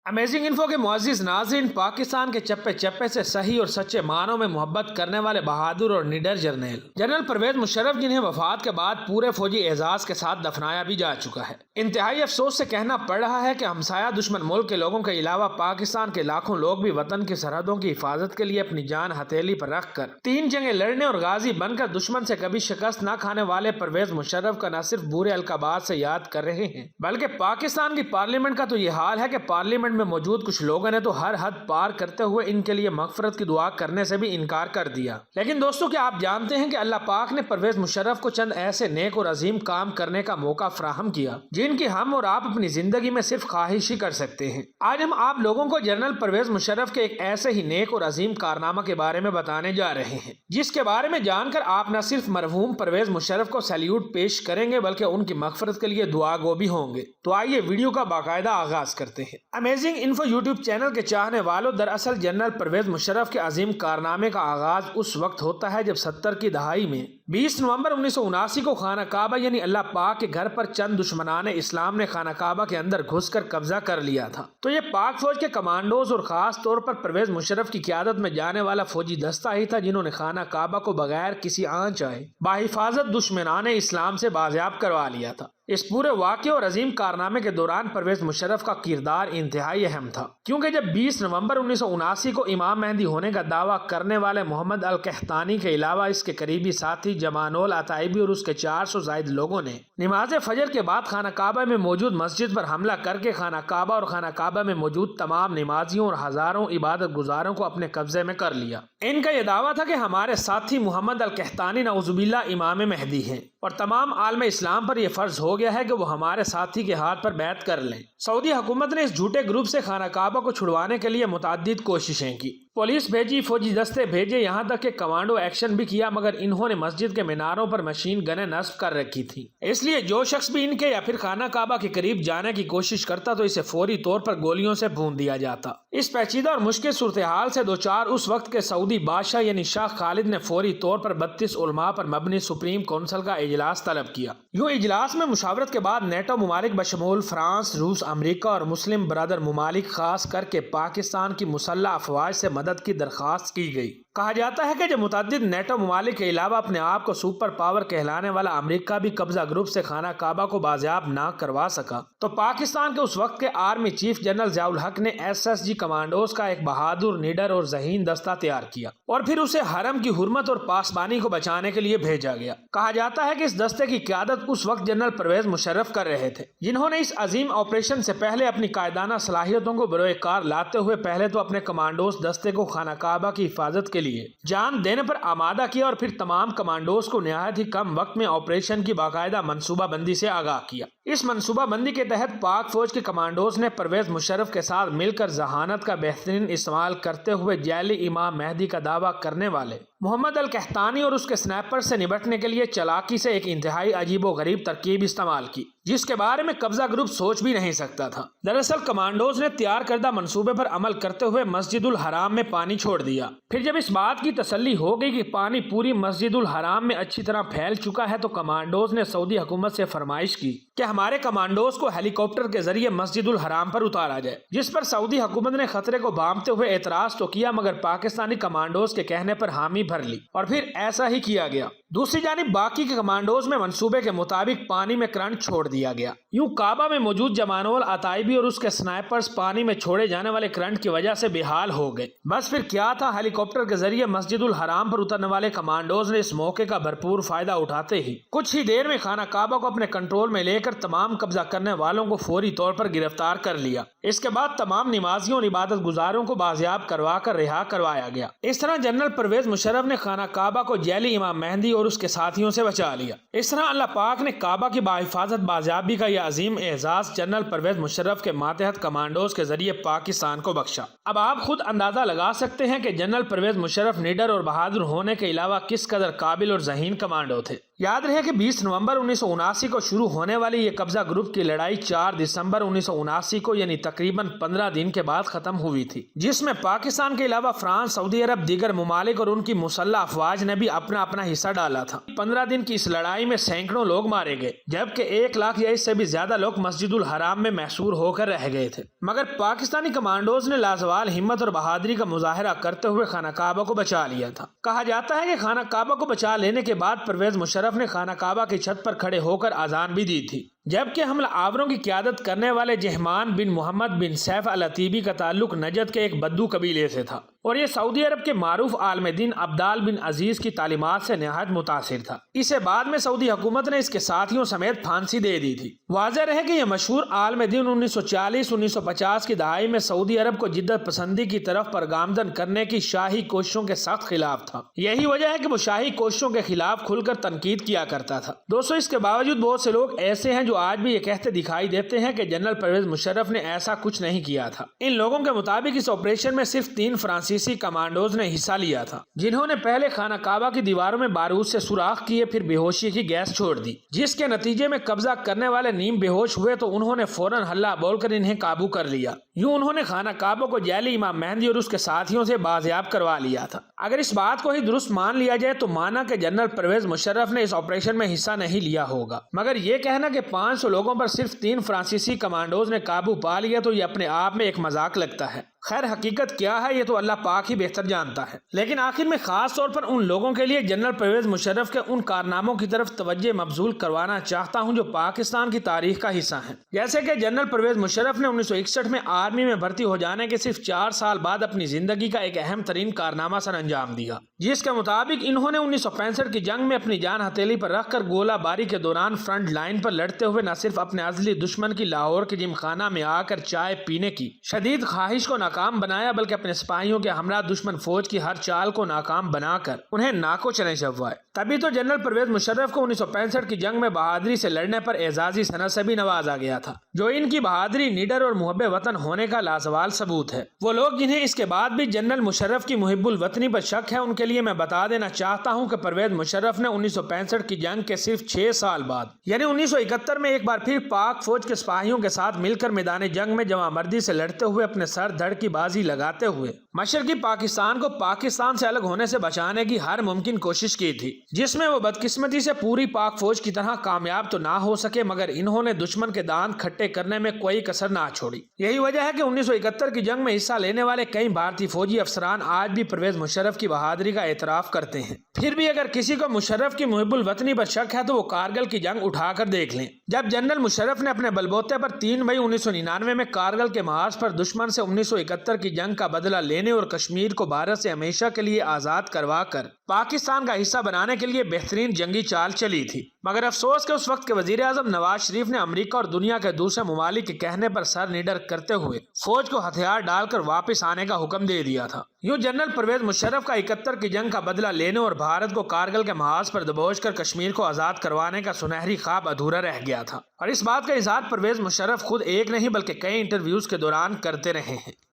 Amazing info के मुअज़्ज़िज़ नाज़रीन, पाकिस्तान के चप्पे चप्पे से सही और सच्चे मानों में मोहब्बत करने वाले बहादुर और निडर जनरल परवेज मुशर्रफ, जिन्हें वफात के बाद पूरे फौजी एजाज के साथ दफनाया भी जा चुका है। इंतहाई अफसोस से कहना पड़ रहा है कि हमसाया दुश्मन मुल्क के लोगों के अलावा पाकिस्तान के लाखों लोग भी वतन की सरहदों की हिफाजत के लिए अपनी जान हथेली पर रख कर 3 जंगें लड़ने और गाजी बनकर दुश्मन से कभी शिकस्त न खाने वाले परवेज मुशर्रफ का न सिर्फ बुरे अलकाबात से याद कर रहे हैं, बल्कि पाकिस्तान की पार्लियामेंट का तो ये हाल है कि पार्लियामेंट में मौजूद कुछ लोगों ने तो हर हद पार करते हुए इनके लिए मगफरत की दुआ करने से भी इनकार कर दिया। लेकिन दोस्तों, क्या आप जानते हैं कि अल्लाह पाक ने परवेज मुशर्रफ को चंद ऐसे नेक और अजीम काम करने का मौका फराहम किया जिनकी हम और आप अपनी जिंदगी में सिर्फ ख्वाहिश ही कर सकते हैं। आज हम आप लोगों को जनरल परवेज मुशर्रफ के एक ऐसे ही नेक और अजीम कारनामा के बारे में बताने जा रहे हैं, जिसके बारे में जानकर आप न सिर्फ मरहूम परवेज मुशर्रफ को सैल्यूट पेश करेंगे बल्कि उनकी मगफरत के लिए दुआ गो भी होंगे। तो आइए वीडियो का बाकायदा आगाज करते हैं। अमेजिंग इन्फो यूट्यूब चैनल के चाहने वालों, दरअसल जनरल परवेज मुशर्रफ के अजीम कारनामे का आगाज उस वक्त होता है जब 70 की दहाई में 20 नवंबर 1979 को खाना काबा यानी अल्लाह पाक के घर पर चंद दुश्मनाने इस्लाम ने खाना काबा के अंदर घुसकर कब्जा कर लिया था। तो ये पाक फौज के कमांडोज और खास तौर पर परवेज मुशर्रफ की क़यादत में जाने वाला फौजी दस्ता ही था जिन्होंने खाना काबा को बगैर किसी आंच आए बाहिफाजत दुश्मनाने इस्लाम से बाजियाब करवा लिया था। इस पूरे वाक़े और अजीम कारनामे के दौरान परवेज मुशर्रफ का किरदार इंतहाई अहम था, क्योंकि जब 20 नवंबर 1979 को इमाम मेहदी होने का दावा करने वाले मोहम्मद अल कहतानी के अलावा इसके करीबी साथी जमानुल अताइबी और उसके 400 जायद लोगों ने नमाज फजर के बाद खाना काबा में मौजूद मस्जिद पर हमला करके खाना काबा और खाना काबा में मौजूद तमाम नमाजियों और हजारों इबादत गुजारों को अपने कब्जे में कर लिया। इनका यह दावा था कि हमारे साथी मोहम्मद अल कहतानी नऊजुबिल्लाह इमाम मेहदी हैं और तमाम आलम इस्लाम पर यह फर्ज हो गया है कि वो हमारे साथी के हाथ पर बैत कर लें। सऊदी हुकूमत ने इस झूठे ग्रुप से खाना काबा को छुड़वाने के लिए मुताद्दिद कोशिशें की, पुलिस भेजी, फौजी दस्ते भेजे, यहाँ तक कि कमांडो एक्शन भी किया, मगर इन्होंने मस्जिद के मीनारों पर मशीन गनें नस्ब कर रखी थी। इसलिए जो शख्स भी इनके या फिर खाना काबा के करीब जाने की कोशिश करता तो इसे फौरी तौर पर गोलियों से भून दिया जाता। इस पेचीदा और मुश्किल सूरत हाल से दो चार उस वक्त के सऊदी बादशाह यानी शाह खालिद ने फौरी तौर पर 32 उलमा पर मबनी सुप्रीम काउंसिल का इजलास तलब किया। यूं इजलास में मुशावरत के बाद नेटो ममालिक बशमूल फ्रांस, रूस, अमरीका और मुस्लिम ब्रदर ममालिक खास करके पाकिस्तान की मुसल्लह अफवाज से मदद की दरख्वास्त की गई। कहा जाता है कि जब मुतअद्दिद नेटो ममालिक के अलावा अपने आप को सुपर पावर कहलाने वाला अमेरिका भी कब्जा ग्रुप से खाना काबा को बाजियाब ना करवा सका, तो पाकिस्तान के उस वक्त के आर्मी चीफ जनरल ज़ियाउल हक ने SSG कमांडोज का एक बहादुर, निडर और ज़हीन दस्ता तैयार किया और फिर उसे हरम की हुर्मत और पासबानी को बचाने के लिए भेजा गया। कहा जाता है कि इस दस्ते की क़यादत उस वक्त जनरल परवेज मुशर्रफ कर रहे थे, जिन्होंने इस अजीम ऑपरेशन से पहले अपनी कायदाना सलाहियतों को बरोए कार लाते हुए पहले तो अपने कमांडोज दस्ते को खाना काबा की हिफाजत के लिए जान देने पर आमादा किया और फिर तमाम कमांडोज को निहायत ही कम वक्त में ऑपरेशन की बाकायदा मनसूबा बंदी से आगाह किया। इस मनसूबा बंदी के तहत पाक फौज के कमांडोज ने परवेज मुशर्रफ के साथ मिलकर जहानत का बेहतरीन इस्तेमाल करते हुए जैली इमाम मेहदी का दावा करने वाले मोहम्मद अल कहतानी और उसके स्नैपर से निपटने के लिए चालाकी से एक इंतहाई अजीबो गरीब तरकीब इस्तेमाल की, जिसके बारे में कब्जा ग्रुप सोच भी नहीं सकता था। दरअसल कमांडोज ने तैयार करदा मंसूबे पर अमल करते हुए मस्जिदुल हराम में पानी छोड़ दिया। फिर जब इस बात की तसल्ली हो गई कि पानी पूरी मस्जिदुल हराम में अच्छी तरह फैल चुका है, तो कमांडोज ने सऊदी हुकूमत से फरमाइश की कि हमारे कमांडोज को हेलीकॉप्टर के जरिए मस्जिदुल हराम पर उतारा जाए, जिस पर सऊदी हुकूमत ने खतरे को भांपते हुए एतराज तो किया, मगर पाकिस्तानी कमांडोज के कहने पर हामी भर ली और फिर ऐसा ही किया गया। दूसरी जानिब बाकी के कमांडोज में मंसूबे के मुताबिक पानी में करंट छोड़ दिया गया। यूं काबा में मौजूद जमानुल अताइबी और उसके स्नाइपर्स पानी में छोड़े जाने वाले करंट की वजह से बेहाल हो गए। बस फिर क्या था, हेलीकॉप्टर के जरिए मस्जिदुल हराम पर उतरने वाले कमांडोज ने इस मौके का भरपूर फायदा उठाते ही कुछ ही देर में खाना काबा को अपने कंट्रोल में लेकर तमाम कब्जा करने वालों को फौरी तौर पर गिरफ्तार कर लिया। इसके बाद तमाम नमाजियों और इबादत गुजारों को बाजियाब करवा कर रिहा करवाया गया। इस तरह जनरल परवेज मुशर्रफ ने खाना काबा को जैली इमाम मेहदी और उसके साथियों से बचा लिया। इस तरह अल्लाह पाक ने काबा की बाहिफाजत बाजियाबी का यह अजीम एजाज जनरल परवेज मुशर्रफ के मातहत कमांडोज के जरिए पाकिस्तान को बख्शा। अब आप खुद अंदाजा लगा सकते हैं कि जनरल परवेज मुशर्रफ निडर और बहादुर होने के अलावा किस कदर काबिल और ज़हीन कमांडो थे। یاد رہے کہ 20 نومبر 1979 کو شروع ہونے والی یہ قبضہ گروپ کی لڑائی 4 دسمبر 1979 کو یعنی تقریباً 15 دن کے بعد ختم ہوئی تھی، جس میں پاکستان کے علاوہ فرانس، سعودی عرب، دیگر ممالک اور ان کی مسلح افواج نے بھی اپنا حصہ ڈالا تھا۔ 15 دن کی اس لڑائی میں سینکڑوں لوگ مارے گئے، جبکہ 1 لاکھ یا اس سے بھی زیادہ لوگ مسجد الحرام میں محصور ہو کر رہ گئے تھے، مگر پاکستانی کمانڈوز نے لازوال ہمت اور بہادری کا مظاہرہ کرتے ہوئے خانہ کعبہ کو بچا لیا تھا۔ کہا جاتا ہے کہ خانہ کعبہ کو بچا لینے کے بعد پرویز مشرف نے خانہ کعبہ کی چھت پر کھڑے ہو کر اذان بھی دی تھی، جبکہ حملہ آوروں کی قیادت کرنے والے جہمان بن محمد بن سیف العتیبی کا تعلق نجد کے ایک بدو قبیلے سے تھا، اور یہ سعودی عرب کے معروف عالم دین عبدال بن عزیز کی تعلیمات سے نہایت متاثر تھا۔ اسے بعد میں سعودی حکومت نے اس کے ساتھیوں سمیت پھانسی دے دی تھی۔ واضح رہے کہ یہ مشہور عالم دین 1940-1950 کی دہائی میں سعودی عرب کو جدت پسندی کی طرف پرگامزن کرنے کی شاہی کوششوں کے سخت خلاف تھا۔ یہی وجہ ہے کہ وہ شاہی کوششوں کے خلاف کھل کر تنقید کیا کرتا تھا۔ دوستو، اس کے باوجود بہت سے لوگ ایسے ہیں جو آج بھی یہ کہتے دکھائی دیتے ہیں کہ جنرل پرویز مشرف نے ایسا کچھ نہیں کیا تھا۔ ان لوگوں کے مطابق اس آپریشن میں صرف 3 فرانسیسی کمانڈوز نے حصہ لیا تھا، جنہوں نے پہلے خانہ کعبہ کی دیواروں میں بارود سے سوراخ کیے، پھر بے ہوشی کی گیس چھوڑ دی، جس کے نتیجے میں قبضہ کرنے والے نیم بے ہوش ہوئے تو انہوں نے فوراً ہلہ بول کر انہیں قابو کر لیا۔ یوں انہوں نے خانہ کعبہ کو جعلی امام مہدی اور اس کے ساتھیوں سے بازیاب کروا لیا تھا۔ اگر اس بات کو ہی درست مان لیا جائے تو مانا کہ جنرل پرویز مشرف نے اس آپریشن میں حصہ نہیں لیا ہوگا، مگر یہ کہنا کہ 500 لوگوں پر صرف 3 فرانسیسی کمانڈوز نے قابو پا لیا تو یہ اپنے آپ میں ایک مذاق لگتا ہے۔ خیر حقیقت کیا ہے یہ تو اللہ پاک ہی بہتر جانتا ہے، لیکن آخر میں خاص طور پر ان لوگوں کے لیے جنرل پرویز مشرف کے ان کارناموں کی طرف توجہ مبذول کروانا چاہتا ہوں جو پاکستان کی تاریخ کا حصہ ہیں۔ جیسے کہ جنرل پرویز مشرف نے 1961 میں آرمی میں بھرتی ہو جانے کے صرف 4 سال بعد اپنی زندگی کا ایک اہم ترین کارنامہ سر انجام دیا، جس کے مطابق انہوں نے 1965 کی جنگ میں اپنی جان ہتھیلی پر رکھ کر گولہ باری کے دوران فرنٹ لائن پر لڑتے ہوئے نہ صرف اپنے ازلی دشمن کی لاہور کے جم خانہ میں آ کر چائے پینے کی شدید خواہش کو ناکام بنایا، بلکہ اپنے سپاہیوں کے ہمراہ دشمن فوج کی ہر چال کو ناکام بنا کر انہیں ناکو چنے چبوائے۔ تبھی تو جنرل پرویز مشرف کو 1965 کی جنگ میں بہادری سے لڑنے پر اعزازی سند سے بھی نوازا گیا تھا، جو ان کی بہادری، نیڈر اور محب وطن ہونے کا لازوال ثبوت ہے۔ وہ لوگ جنہیں اس کے بعد بھی جنرل مشرف کی محب الوطنی پر شک ہے، ان کے لیے میں بتا دینا چاہتا ہوں کہ پرویز مشرف نے 1965 کی جنگ کے صرف 6 سال بعد یعنی 1971 میں ایک بار پھر پاک فوج کے سپاہیوں کے ساتھ مل کر میدان جنگ میں جواں مردی سے لڑتے ہوئے اپنے سر دھڑ کی بازی لگاتے ہوئے مشرقی پاکستان کو پاکستان سے الگ ہونے سے بچانے کی ہر ممکن کوشش کی تھی، جس میں وہ بدقسمتی سے پوری پاک فوج کی طرح کامیاب تو نہ ہو سکے، مگر انہوں نے دشمن کے دانت کھٹے کرنے میں کوئی کسر نہ چھوڑی۔ یہی وجہ ہے کہ 1971 کی جنگ میں حصہ لینے والے کئی بھارتی فوجی افسران آج بھی پرویز مشرف کی بہادری کا اعتراف کرتے ہیں۔ پھر بھی اگر کسی کو مشرف کی محب الوطنی پر شک ہے تو وہ کارگل کی جنگ اٹھا کر دیکھ لیں، جب جنرل مشرف نے اپنے بلبوتے پر 3 مئی 1999 میں کارگل کے محاذ پر دشمن سے 1971 کی جنگ کا بدلہ لینے اور کشمیر کو بھارت سے ہمیشہ کے لیے آزاد کروا کر پاکستان کا حصہ بنانے کے لیے بہترین جنگی چال چلی تھی، مگر افسوس کہ اس وقت کے وزیر اعظم نواز شریف نے امریکہ اور دنیا کے دوسرے ممالک کے کہنے پر سر نیڈر کرتے ہوئے فوج کو ہتھیار ڈال کر واپس آنے کا حکم دے دیا تھا۔ یوں جنرل پرویز مشرف کا 71 کی جنگ کا بدلہ لینے اور بھارت کو کارگل کے محاذ پر دبوچ کر کشمیر کو آزاد کروانے کا سنہری خواب ادھورا رہ گیا تھا، اور اس بات کا اظہار پرویز مشرف خود ایک نہیں بلکہ کئی انٹرویوز کے دوران کرتے رہے ہیں۔